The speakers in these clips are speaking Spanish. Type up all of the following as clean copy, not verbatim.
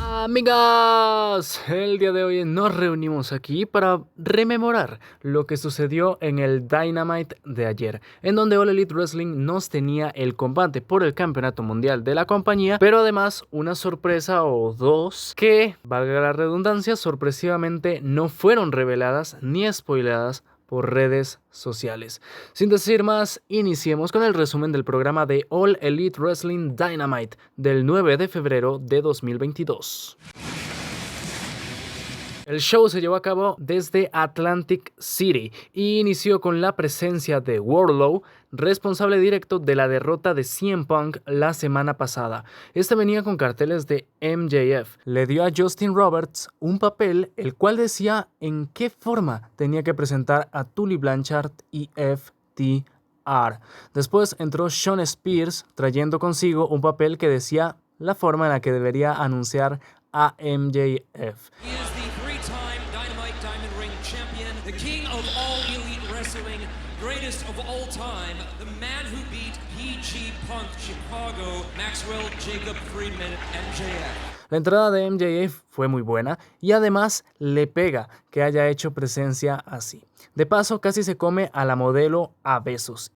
Amigas, el día de hoy nos reunimos aquí para rememorar lo que sucedió en el Dynamite de ayer, en donde All Elite Wrestling nos tenía el combate por el campeonato mundial de la compañía, pero además una sorpresa o dos que, valga la redundancia, sorpresivamente no fueron reveladas ni spoileadas por redes sociales. Sin decir más, iniciemos con el resumen del programa de All Elite Wrestling Dynamite del 9 de febrero de 2022. El show se llevó a cabo desde Atlantic City y inició con la presencia de Wardlow, responsable directo de la derrota de CM Punk la semana pasada. Este venía con carteles de MJF. Le dio a Justin Roberts un papel el cual decía en qué forma tenía que presentar a Tully Blanchard y FTR. Después entró Shawn Spears trayendo consigo un papel que decía la forma en la que debería anunciar a MJF. The king of all elite wrestling, greatest of all time, the man who beat PG Punk, Chicago, Maxwell Jacob Friedman, MJF. La entrada de MJF fue muy buena y además le pega que haya hecho presencia así. De paso, casi se come a la modelo a besos.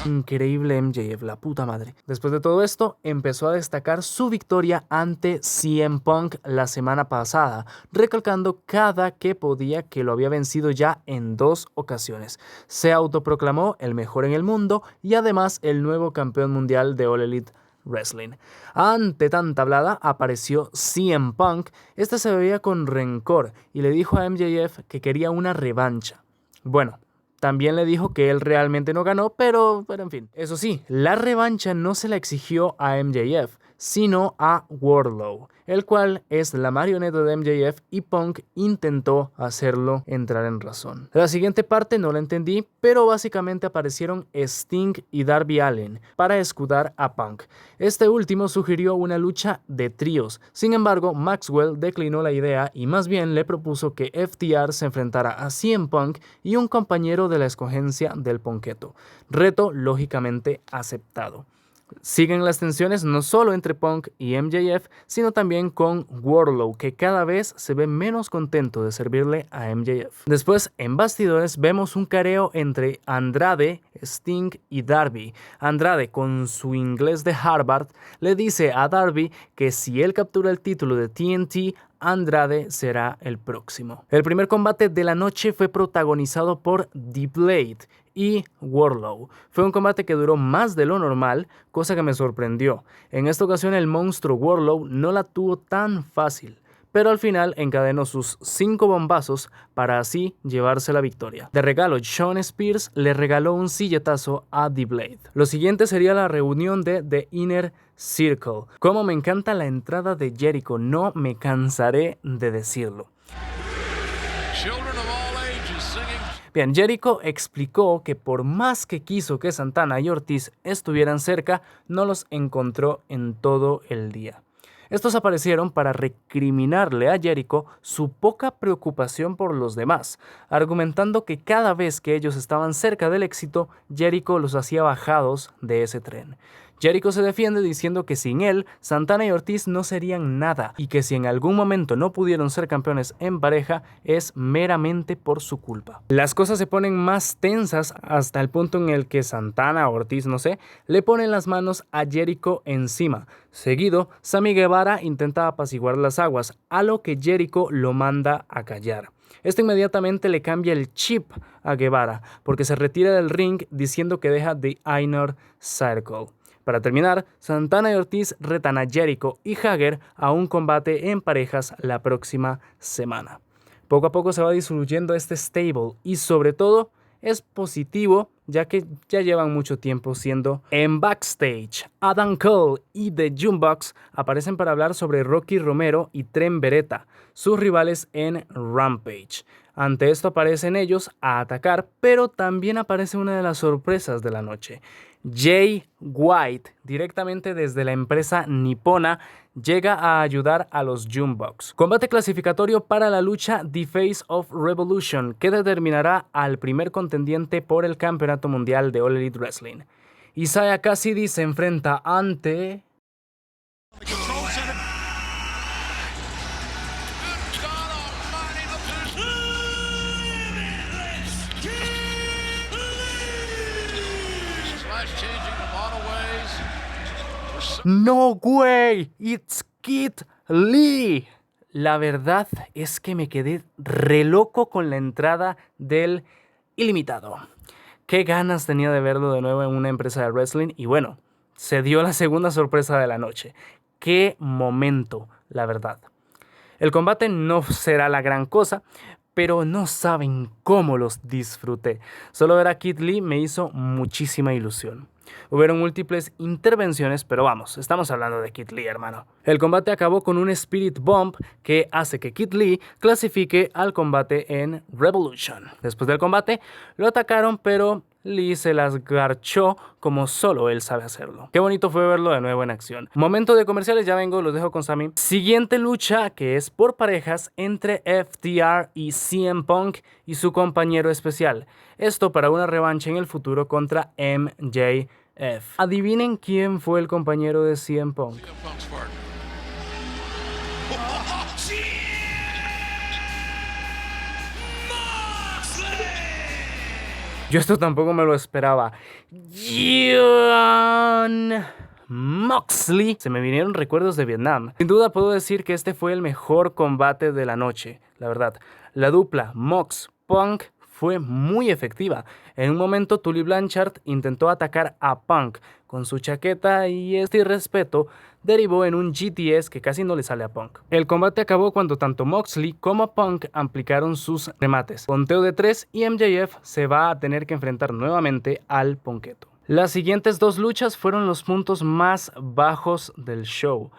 Increíble MJF, la puta madre. Después de todo esto, empezó a destacar su victoria ante CM Punk la semana pasada, recalcando cada que podía que lo había vencido ya en 2 ocasiones. Se autoproclamó el mejor en el mundo y además el nuevo campeón mundial de All Elite Wrestling. Ante tanta hablada, apareció CM Punk. Este se veía con rencor y le dijo a MJF que quería una revancha. Bueno, también le dijo que él realmente no ganó, pero en fin. Eso sí, la revancha no se la exigió a MJF, sino a Wardlow, el cual es la marioneta de MJF y Punk intentó hacerlo entrar en razón. La siguiente parte no la entendí, pero básicamente aparecieron Sting y Darby Allin para escudar a Punk. Este último sugirió una lucha de tríos, sin embargo Maxwell declinó la idea y más bien le propuso que FTR se enfrentara a CM Punk y un compañero de la escogencia del Punketo. Reto lógicamente aceptado. Siguen las tensiones no solo entre Punk y MJF, sino también con Wardlow, que cada vez se ve menos contento de servirle a MJF. Después, en bastidores, vemos un careo entre Andrade, Sting y Darby. Andrade, con su inglés de Harvard, le dice a Darby que si él captura el título de TNT, Andrade será el próximo. El primer combate de la noche fue protagonizado por The Blade y Wardlow. Fue un combate que duró más de lo normal, cosa que me sorprendió. En esta ocasión el monstruo Wardlow no la tuvo tan fácil, pero al final encadenó sus 5 bombazos para así llevarse la victoria. De regalo, Shawn Spears le regaló un silletazo a The Blade. Lo siguiente sería la reunión de The Inner Circle. Como me encanta la entrada de Jericho, no me cansaré de decirlo. Bien, Jericho explicó que por más que quiso que Santana y Ortiz estuvieran cerca, no los encontró en todo el día. Estos aparecieron para recriminarle a Jericho su poca preocupación por los demás, argumentando que cada vez que ellos estaban cerca del éxito, Jericho los hacía bajados de ese tren. Jericho se defiende diciendo que sin él, Santana y Ortiz no serían nada y que si en algún momento no pudieron ser campeones en pareja es meramente por su culpa. Las cosas se ponen más tensas hasta el punto en el que Santana, Ortiz, no sé, le ponen las manos a Jericho encima. Seguido, Sammy Guevara intenta apaciguar las aguas, a lo que Jericho lo manda a callar. Esto inmediatamente le cambia el chip a Guevara, porque se retira del ring diciendo que deja The Inner Circle. Para terminar, Santana y Ortiz retan a Jericho y Hager a un combate en parejas la próxima semana. Poco a poco se va disoluyendo este stable y sobre todo es positivo ya que ya llevan mucho tiempo siendo en backstage. Adam Cole y The Jukebox aparecen para hablar sobre Rocky Romero y Trent Beretta, sus rivales en Rampage. Ante esto aparecen ellos a atacar, pero también aparece una de las sorpresas de la noche. Jay White, directamente desde la empresa nipona, llega a ayudar a los Young Bucks. Combate clasificatorio para la lucha The Face of Revolution, que determinará al primer contendiente por el campeonato mundial de All Elite Wrestling. Isaiah Cassidy se enfrenta ante... ¡No, güey! ¡It's Kid Lee! La verdad es que me quedé re loco con la entrada del ilimitado. Qué ganas tenía de verlo de nuevo en una empresa de wrestling. Y bueno, se dio la segunda sorpresa de la noche. ¡Qué momento, la verdad! El combate no será la gran cosa, pero no saben cómo los disfruté. Solo ver a Kid Lee me hizo muchísima ilusión. Hubieron múltiples intervenciones, pero vamos, estamos hablando de Kid Lee, hermano. El combate acabó con un Spirit Bomb que hace que Kid Lee clasifique al combate en Revolution. Después del combate, lo atacaron, pero Lee se las garchó como solo él sabe hacerlo. Qué bonito fue verlo de nuevo en acción. Momento de comerciales, ya vengo, los dejo con Sammy. Siguiente lucha, que es por parejas entre FTR y CM Punk y su compañero especial. Esto para una revancha en el futuro contra MJF. Adivinen quién fue el compañero de CM Punk. Yo esto tampoco me lo esperaba. Jon Moxley. Se me vinieron recuerdos de Vietnam. Sin duda puedo decir que este fue el mejor combate de la noche, la verdad. La dupla Mox-Punk fue muy efectiva. En un momento Tully Blanchard intentó atacar a Punk con su chaqueta y este irrespeto derivó en un GTS que casi no le sale a Punk. El combate acabó cuando tanto Moxley como Punk aplicaron sus remates. Conteo de 3 y MJF se va a tener que enfrentar nuevamente al Punketo. Las siguientes dos luchas fueron los puntos más bajos del show.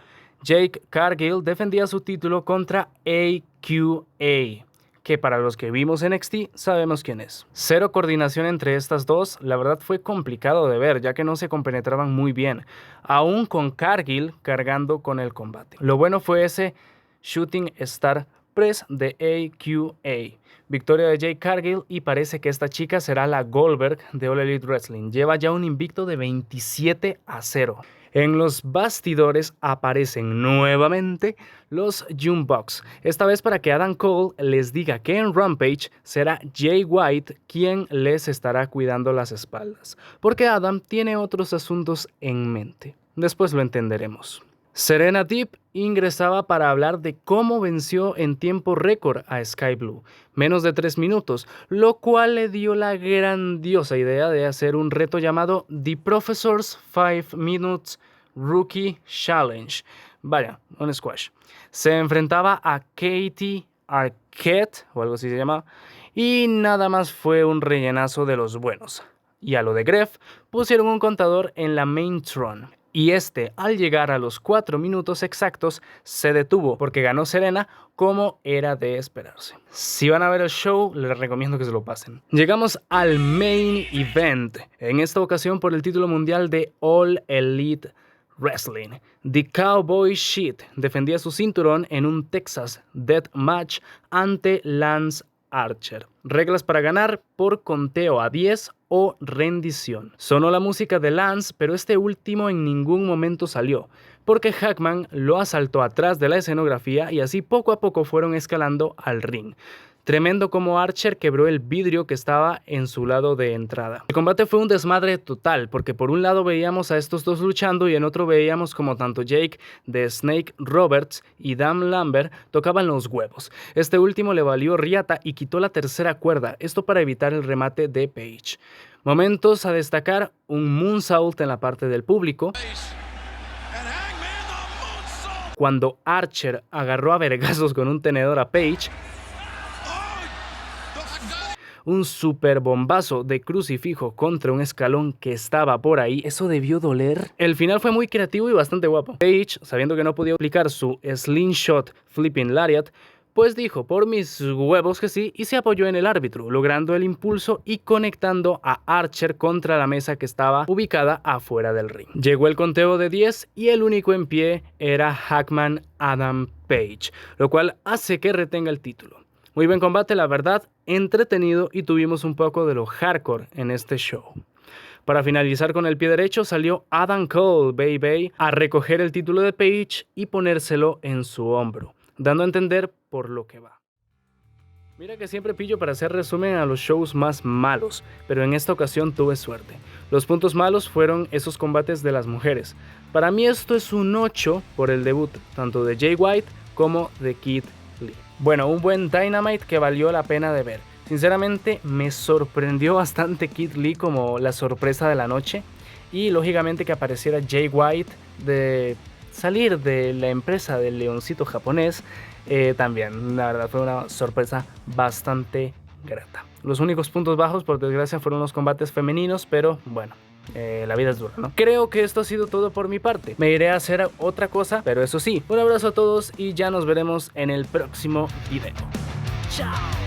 Jake Cargill defendía su título contra AQA, que para los que vimos en NXT sabemos quién es. Cero coordinación entre estas dos, la verdad fue complicado de ver, ya que no se compenetraban muy bien, aún con Cargill cargando con el combate. Lo bueno fue ese Shooting Star Press de AQA. Victoria de Jake Cargill y parece que esta chica será la Goldberg de All Elite Wrestling. Lleva ya un invicto de 27-0. En los bastidores aparecen nuevamente los Young Bucks, esta vez para que Adam Cole les diga que en Rampage será Jay White quien les estará cuidando las espaldas, porque Adam tiene otros asuntos en mente. Después lo entenderemos. Serena Deeb ingresaba para hablar de cómo venció en tiempo récord a Sky Blue, menos de 3 minutos, lo cual le dio la grandiosa idea de hacer un reto llamado The Professor's 5 Minutes Rookie Challenge. Vaya, un squash. Se enfrentaba a Katie Arquette, o algo así se llama, y nada más fue un rellenazo de los buenos. Y a lo de Greff pusieron un contador en la main tron. Y al llegar a los 4 minutos exactos, se detuvo porque ganó Serena como era de esperarse. Si van a ver el show, les recomiendo que se lo pasen. Llegamos al main event, en esta ocasión por el título mundial de All Elite Wrestling. The Cowboy Shit defendía su cinturón en un Texas Death Match ante Lance Archer. Reglas para ganar por conteo a 10 o rendición. Sonó la música de Lance, pero este último en ningún momento salió, porque Hackman lo asaltó atrás de la escenografía y así poco a poco fueron escalando al ring. Tremendo como Archer quebró el vidrio que estaba en su lado de entrada. El combate fue un desmadre total, porque por un lado veíamos a estos dos luchando y en otro veíamos como tanto Jake de Snake Roberts y Dan Lambert tocaban los huevos. Este último le valió riata y quitó la tercera cuerda, esto para evitar el remate de Page. Momentos a destacar, un moonsault en la parte del público. Cuando Archer agarró a vergazos con un tenedor a Page. Un super bombazo de crucifijo contra un escalón que estaba por ahí. Eso debió doler. El final fue muy creativo y bastante guapo. Page, sabiendo que no podía aplicar su slingshot flipping lariat, Pues dijo, por mis huevos que sí, y se apoyó en el árbitro, logrando el impulso y conectando a Archer contra la mesa que estaba ubicada afuera del ring. Llegó el conteo de 10 y el único en pie era Hackman Adam Page, lo cual hace que retenga el título. Muy buen combate, la verdad, entretenido, y tuvimos un poco de lo hardcore en este show. Para finalizar con el pie derecho salió Adam Cole, baby, a recoger el título de Page y ponérselo en su hombro, dando a entender por lo que va. Mira que siempre pillo para hacer resumen a los shows más malos, pero en esta ocasión tuve suerte. Los puntos malos fueron esos combates de las mujeres. Para mí esto es un 8 por el debut, tanto de Jay White como de Keith Lee. Bueno, un buen Dynamite que valió la pena de ver. Sinceramente me sorprendió bastante Keith Lee como la sorpresa de la noche, y lógicamente que apareciera Jay White de salir de la empresa del leoncito japonés, también la verdad fue una sorpresa bastante grata. Los únicos puntos bajos, por desgracia, fueron los combates femeninos, pero bueno, la vida es dura, ¿no? Creo que esto ha sido todo por mi parte. Me iré a hacer otra cosa, pero eso sí, un abrazo a todos y ya nos veremos en el próximo video. ¡Chao!